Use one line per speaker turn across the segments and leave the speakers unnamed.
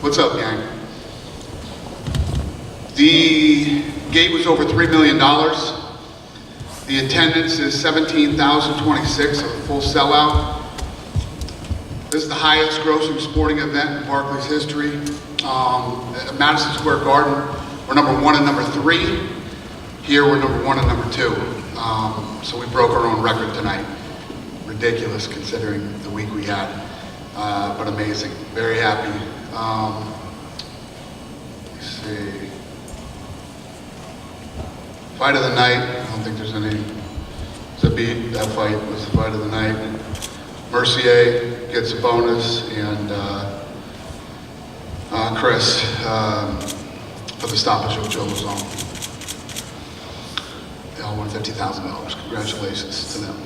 What's up, gang? The gate was over $3 million. The attendance is 17,026, a full sellout. This is the highest grossing sporting event in Barclays history. At Madison Square Garden, we're number 1 and number 3. Here we're number 1 and number 2. So we broke our own record tonight. Ridiculous considering the week we had, but amazing. Very happy. Let's see. Fight of the night. I don't think there's any. Zabit, that fight was the fight of the night. Mercier gets a bonus, and Chris for the stoppage of Joe Lazone. They all won $50,000. Congratulations to them.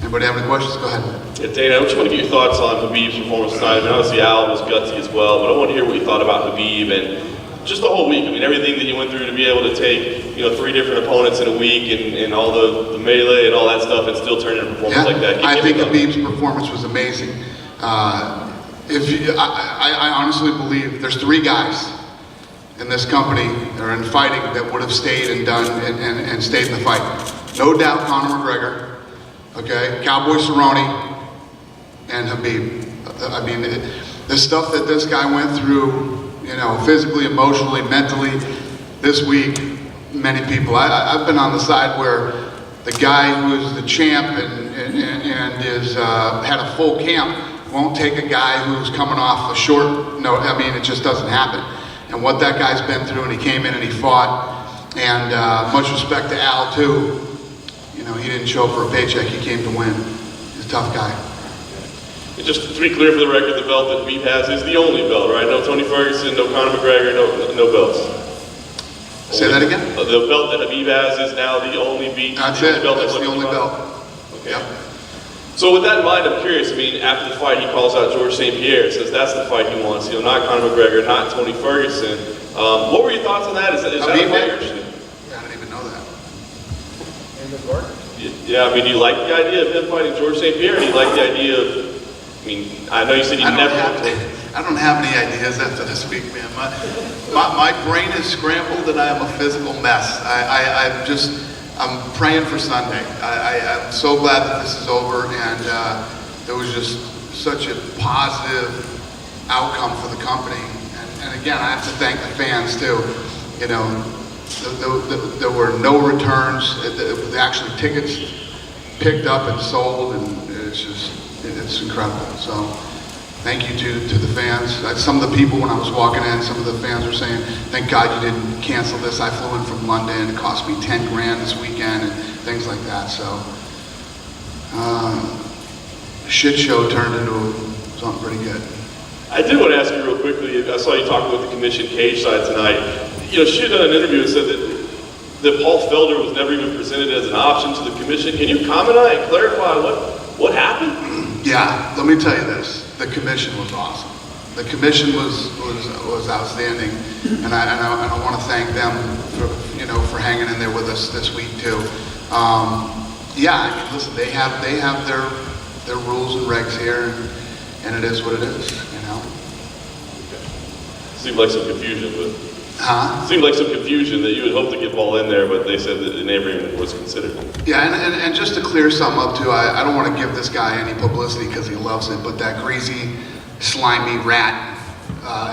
Anybody have any questions? Go ahead.
Yeah, Dana, I just want to get your thoughts on Khabib's performance tonight. I mean, obviously Al was gutsy as well, but I want to hear what you thought about Khabib and just the whole week. I mean, everything that you went through to be able to take, 3 different opponents in a week and all the melee and all that stuff and still turn in a performance like that.
I think Khabib's performance was amazing. I honestly believe there's 3 guys in this company or in fighting that would have stayed and done and stayed in the fight. No doubt Conor McGregor. Okay, Cowboy Cerrone and Khabib. I mean, the stuff that this guy went through, physically, emotionally, mentally, this week, many people. I've been on the side where the guy who is the champ and is had a full camp won't take a guy who's coming off a short note. I mean, it just doesn't happen. And what that guy's been through, and he came in and he fought. And much respect to Al too. He didn't show up for a paycheck, he came to win. He's a tough guy.
And just to be clear for the record, the belt that Khabib has is the only belt, right? No Tony Ferguson, no Conor McGregor, no belts.
Say that again?
The belt that Khabib has is now the only beat.
That's it, that's the only belt.
Okay.
Yep.
So with that in mind, I'm curious, I mean, after the fight, he calls out George St. Pierre, says that's the fight he wants, not Conor McGregor, not Tony Ferguson. What were your thoughts on that? Is that a fight you're interested in?
Yeah, I didn't even know that.
Yeah, I mean, do you like the idea of him fighting George St. Pierre? Do you like the idea of, I know you said you never...
I don't have any ideas after this week, man. My brain is scrambled and I am a physical mess. I'm praying for Sunday. I'm so glad that this is over, and there was just such a positive outcome for the company. And again, I have to thank the fans too. There were no returns. Actually, tickets picked up and sold, and it's incredible. So thank you to the fans. Some of the people, when I was walking in, some of the fans were saying, thank God you didn't cancel this. I flew in from London. It cost me 10 grand this weekend and things like that. So the shit show turned into something pretty good.
I did want to ask you real quickly, I saw you talking with the commission cage side tonight. She had done an interview and said that Paul Felder was never even presented as an option to the commission. Can you comment on it and clarify what happened?
Yeah, let me tell you this. The commission was awesome. The commission was outstanding, and I want to thank them for hanging in there with us this week too. Listen, they have their rules and regs here, and it is what it is.
Seemed like some confusion, Seemed like some confusion that you would hope to get Paul in there, but they said that it never even was considered.
Yeah, and just to clear something up too, I don't want to give this guy any publicity because he loves it, but that greasy, slimy rat,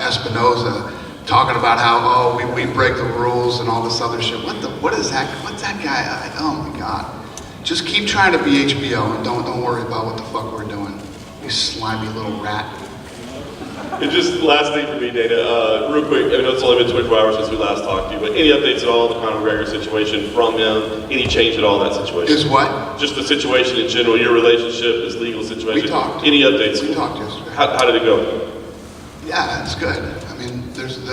Espinoza, talking about how, we break the rules and all this other shit. What is that? What's that guy? Oh my God. Just keep trying to be HBO and don't worry about what the fuck we're doing. You slimy little rat.
And just last thing for me, Dana, real quick, I know it's only been 24 hours since we last talked to you, but any updates at all on the Conor McGregor situation from him? Any change at all in that situation?
Is what?
Just the situation in general, your relationship, his legal situation.
We talked.
Any updates?
We talked yesterday.
How did it go?
Yeah, it's good. I mean,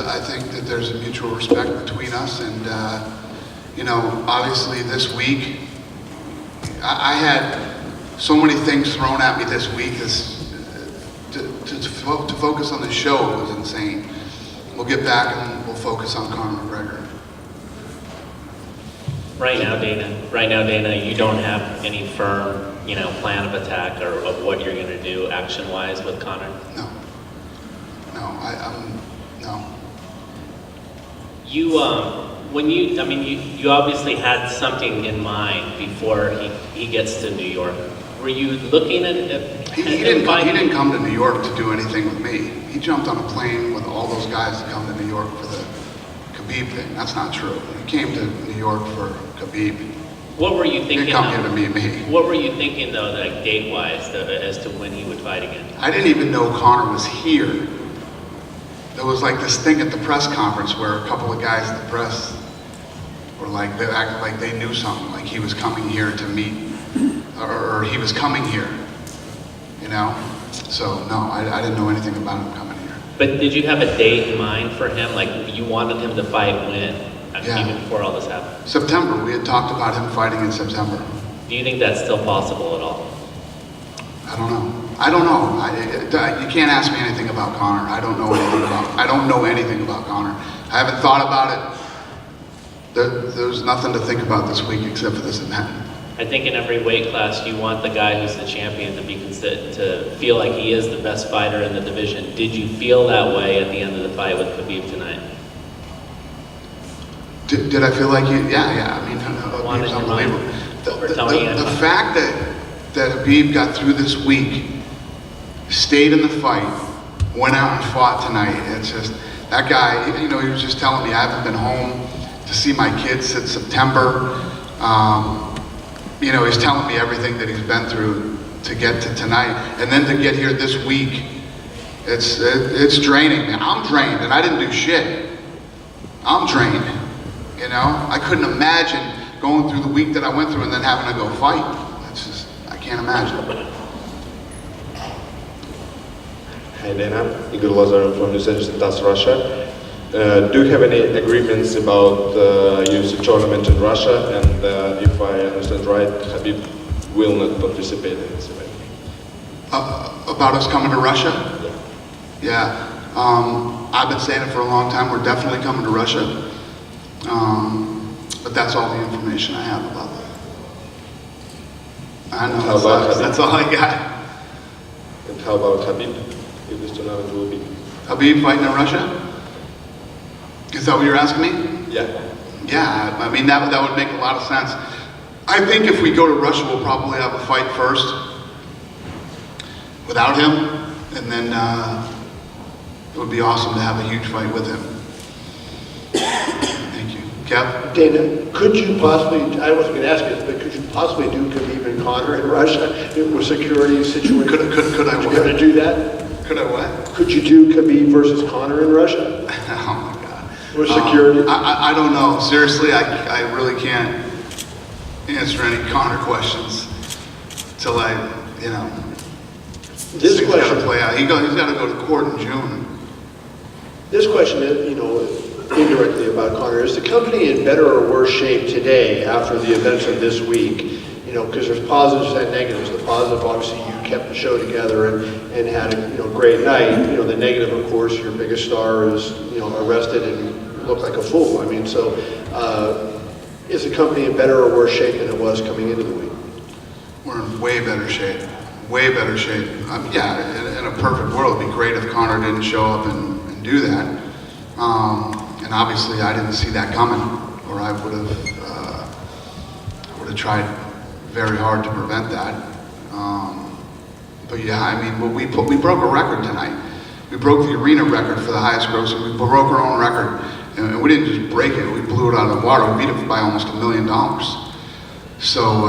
I think that there's a mutual respect between us, and obviously this week, I had so many things thrown at me this week. To focus on the show was insane. We'll get back and we'll focus on Conor McGregor.
Right now, Dana, you don't have any firm, plan of attack or of what you're going to do action-wise with Conor?
No. No.
You obviously had something in mind before he gets to New York. Were you looking at
He didn't come to New York to do anything with me. He jumped on a plane with all those guys to come to New York for the Khabib thing. That's not true. He came to New York for Khabib.
What were you
He
thinking?
didn't come here to meet me.
What were you thinking though, like date-wise, as to when he would fight again?
I didn't even know Conor was here. There was like this thing at the press conference where a couple of guys in the press were like, they acted like they knew something, like he was coming here to meet, or he was coming here, you know? So no, I didn't know anything about him coming here.
But did you have a date in mind for him? Like you wanted him to fight when?
Yeah.
Even before all this happened?
September, we had talked about him fighting in September.
Do you think that's still possible at all?
I don't know. You can't ask me anything about Conor. I don't know anything about Conor. I haven't thought about it. There's nothing to think about this week except for this event.
I think in every weight class you want the guy who's the champion to be to feel like he is the best fighter in the division. Did you feel that way at the end of the fight with Khabib tonight?
Did I feel like you? Yeah. I mean, Khabib was unbelievable. The fact that Khabib got through this week, stayed in the fight, went out and fought tonight. It's just, that guy, he was just telling me, I haven't been home to see my kids since September. He's telling me everything that he's been through to get to tonight. And then to get here this week, it's draining. I'm drained, and I didn't do shit. I'm drained, I couldn't imagine going through the week that I went through and then having to go fight. That's just, I can't imagine.
Hi Dana, Igor Lazarov from Los Angeles, Russia. Do you have any agreements about the UFC tournament in Russia? And if I understand right, Khabib will not participate in this event.
About us coming to Russia? Yeah. I've been saying it for a long time. We're definitely coming to Russia. But that's all the information I have about that. I know, that's all I got.
And how about Khabib? If this tournament will be?
Khabib fighting in Russia? Is that what you're asking me?
Yeah.
Yeah, I mean, that would make a lot of sense. I think if we go to Russia, we'll probably have a fight first without him, and then it would be awesome to have a huge fight with him. Thank you. Kev?
Dana, could you possibly, I wasn't going to ask this, but could you possibly do Khabib and Conor in Russia with security situation?
Could I what?
Would you ever do that?
Could I what?
Could you do Khabib versus Conor in Russia?
Oh my God.
With security?
I don't know. Seriously, I really can't answer any Conor questions till
This
things
question,
gotta play out. He's got to go to court in June.
this question is, indirectly about Conor. Is the company in better or worse shape today after the events of this week? Because there's positives and negatives. The positive, obviously, you kept the show together and had a great night. The negative, of course, your biggest star is arrested and looked like a fool. I mean, so is the company in better or worse shape than it was coming into the week?
We're in way better shape. Way better shape. In a perfect world, it'd be great if Conor didn't show up and do that. And obviously, I didn't see that coming, or I would have tried very hard to prevent that. But yeah, I mean, we broke a record tonight. We broke the arena record for the highest grossing. We broke our own record, and we didn't just break it. We blew it out of the water. We beat it by almost $1 million. So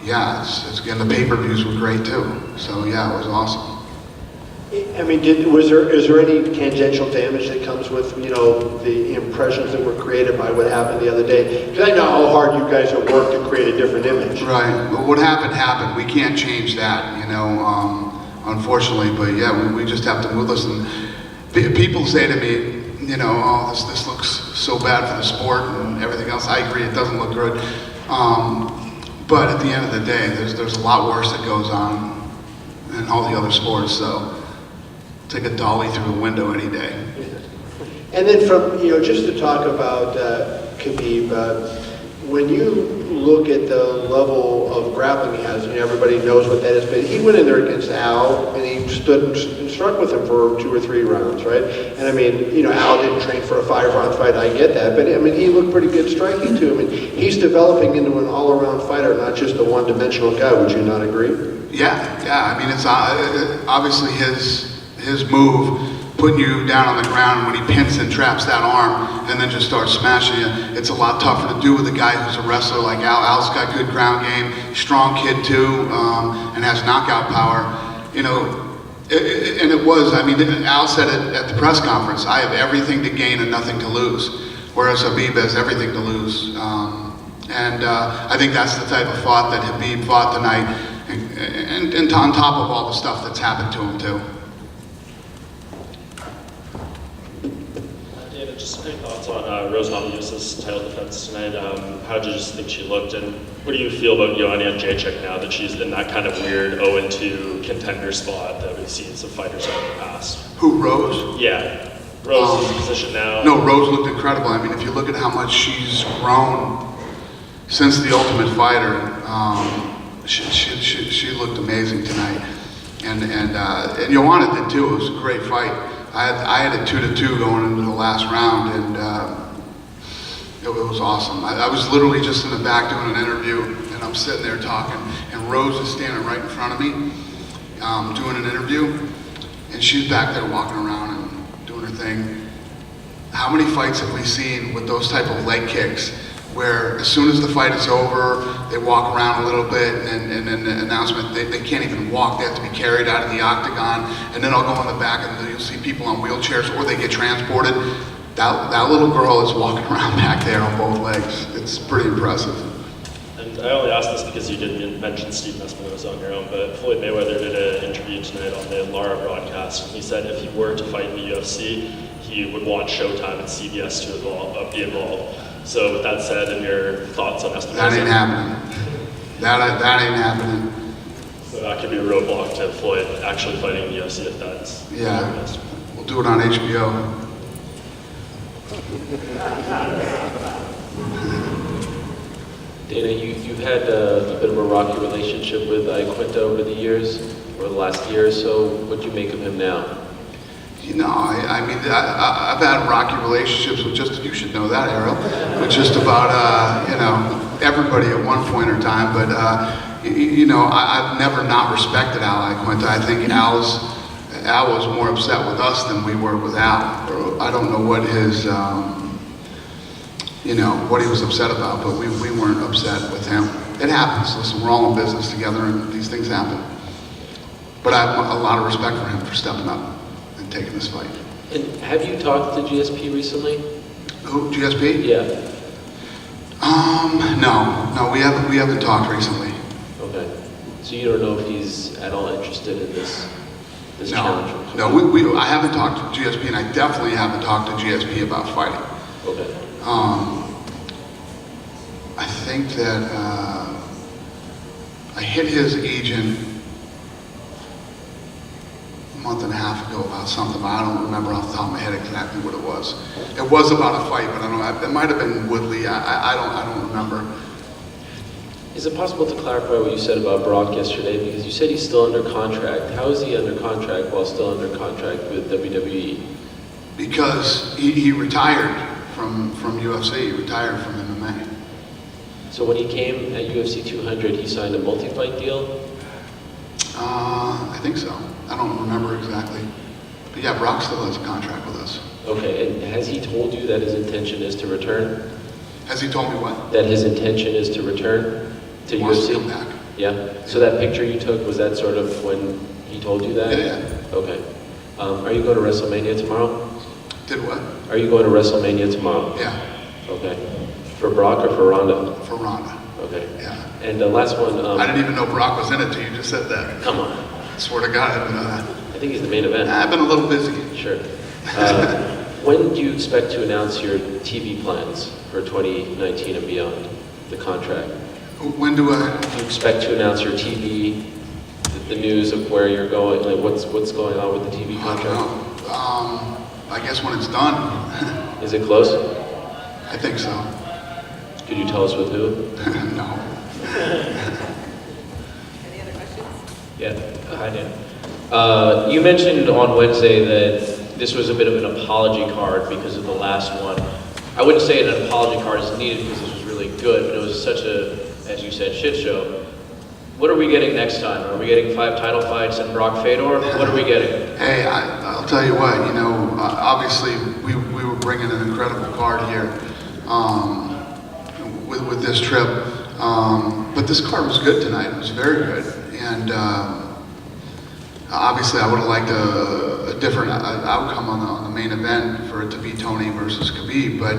yeah, and the pay-per-views were great too. So yeah, it was awesome.
I mean, is there any tangential damage that comes with, the impressions that were created by what happened the other day? Because I know how hard you guys have worked to create a different image.
Right. Well, what happened. We can't change that, unfortunately. But yeah, we just have to move. Listen, people say to me, oh, this looks so bad for the sport and everything else. I agree, it doesn't look good. But at the end of the day, there's a lot worse that goes on in all the other sports. So take a dolly through a window any day.
And then from, just to talk about Khabib, when you look at the level of grappling he has, everybody knows what that is, but he went in there against Al, and he stood struck with him for 2 or 3 rounds, right? And I mean, you know, Al didn't train for a 5-round fight, I get that, but I mean, he looked pretty good striking too. I mean, he's developing into an all-around fighter, not just a one-dimensional guy. Would you not agree?
Yeah. I mean, it's obviously his move, putting you down on the ground when he pins and traps that arm and then just starts smashing you. It's a lot tougher to do with a guy who's a wrestler like Al. Al's got good ground game, strong kid too, and has knockout power. You know, and it was, I mean, Al said it at the press conference, I have everything to gain and nothing to lose, whereas Khabib has everything to lose. I think that's the type of fight that Khabib fought tonight, and on top of all the stuff that's happened to him too.
David, just any thoughts on Rose Namajunas' title defense tonight? How did you just think she looked, and what do you feel about Joanna Jacek now that she's in that kind of weird 0-2 contender spot that we've seen some fighters have in the past?
Who, Rose?
Yeah, Rose's position now.
No, Rose looked incredible. I mean, if you look at how much she's grown since the Ultimate Fighter, she looked amazing tonight. And Joanna did too. It was a great fight. I had a 2-2 going into the last round, and it was awesome. I was literally just in the back doing an interview, and I'm sitting there talking, and Rose is standing right in front of me, doing an interview, and she's back there walking around and doing her thing. How many fights have we seen with those type of leg kicks, where as soon as the fight is over, they walk around a little bit, and then the announcement, they can't even walk, they have to be carried out of the octagon, and then I'll go in the back and you'll see people on wheelchairs, or they get transported. That little girl is walking around back there on both legs. It's pretty impressive.
And I only asked this because you didn't mention Steve Espinosa on your own, but Floyd Mayweather did an interview tonight on the Lara broadcast, and he said if he were to fight in the UFC, he would want Showtime and CBS to be involved. So with that said, and your thoughts on Espinosa?
That ain't happening. That ain't happening.
So that could be a roadblock to Floyd actually fighting in the UFC if that's...
Yeah, we'll do it on HBO.
Dana, you've had a bit of a rocky relationship with Iaquinta over the years, or the last year or so. What do you make of him now?
You know, I mean, I've had rocky relationships with you should know that, Errol, with just about, you know, everybody at one point or time, but, you know, I've never not respected Al Iaquinta. I think Al was more upset with us than we were with Al. I don't know what his, you know, what he was upset about, but we weren't upset with him. It happens. Listen, we're all in business together and these things happen. But I have a lot of respect for him for stepping up and taking this fight.
And have you talked to GSP recently?
Who, GSP?
Yeah.
No, we haven't talked recently.
Okay. So you don't know if he's at all interested in this challenge?
No, I haven't talked to GSP, and I definitely haven't talked to GSP about fighting.
Okay.
I think that I hit his agent a month and a half ago about something, but I don't remember off the top of my head exactly what it was. It was about a fight, but I don't know. It might have been Woodley. I don't remember.
Is it possible to clarify what you said about Brock yesterday? Because you said he's still under contract. How is he under contract while still under contract with WWE?
Because he retired from UFC. He retired from MMA.
So when he came at UFC 200, he signed a multi-fight deal?
I think so. I don't remember exactly. But yeah, Brock still has a contract with us.
Okay, and has he told you that his intention is to return?
Has he told me what?
That his intention is to return to
He wants
UFC?
to come back.
Yeah? So that picture you took, was that sort of when he told you that?
Yeah.
Okay. Are you going to WrestleMania tomorrow?
Did what?
Are you going to WrestleMania tomorrow?
Yeah,
Okay. For Brock or for Ronda?
for Ronda.
Okay.
Yeah.
And the last one,
I didn't even know Brock was in it till you just said that.
come on.
I swear to God,
I think he's the main event.
I've been a little busy.
Sure. When do you expect to announce your TV plans for 2019 and beyond, the contract?
When do I?
Do you expect to announce your TV, the news of where you're going, like what's going on with the TV
I
contract?
don't know. I guess when it's done.
Is it close?
I think so.
Could you tell us with who?
No.
Any other questions?
Yeah, hi Dan.
You mentioned on Wednesday that this was a bit of an apology card because of the last one. I wouldn't say an apology card is needed because this was really good, but it was such a, as you said, shit show. What are we getting next time? Are we getting 5 title fights and Brock Fedor? What are we getting?
Hey, I'll tell you what, you know, obviously we were bringing an incredible card here with this trip, but this card was good tonight. It was very good, and obviously I would have liked a different outcome on the main event for it to be Tony versus Khabib, but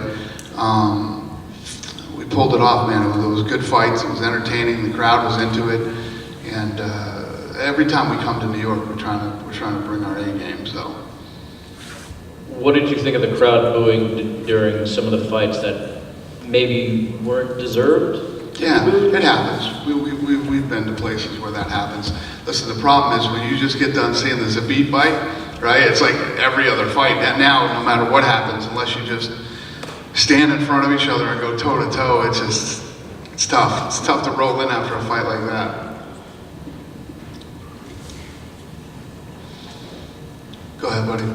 we pulled it off, man. It was good fights. It was entertaining. The crowd was into it, and every time we come to New York, we're trying to bring our A game. So,
What did you think of the crowd booing during some of the fights that maybe weren't deserved?
yeah, it happens. We've been to places where that happens. Listen, the problem is when you just get done seeing the Zabit fight, right? It's like every other fight. And now, no matter what happens, unless you just stand in front of each other and go toe to toe, it's tough. It's tough to roll in after a fight like that. Go ahead, buddy.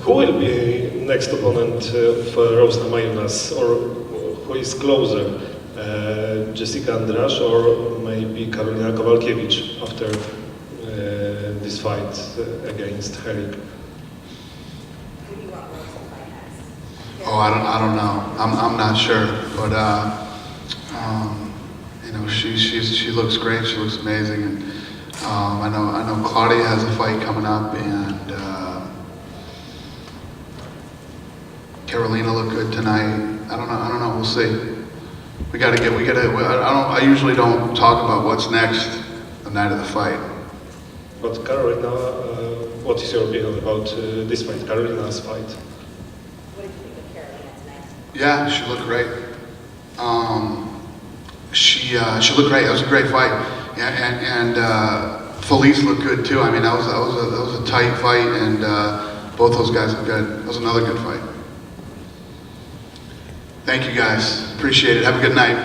Who will be next opponent of Rose Namajunas, or who is closer, Jessica Andrade or maybe Karolina Kowalkiewicz after this fight against Herrick?
Oh, I don't know. I'm not sure, but you know, she looks great. She looks amazing, and I know Claudia has a fight coming up, and Carolina looked good tonight. I don't know. We'll see. I usually don't talk about what's next the night of the fight.
But Carolina, what is your opinion about this fight, Carolina's fight?
What did you think of Carolina tonight?
Yeah, she looked great. She looked great. That was a great fight. Yeah, and Felice looked good too. I mean, that was a tight fight, and both those guys looked good. That was another good fight. Thank you guys. Appreciate it. Have a good night.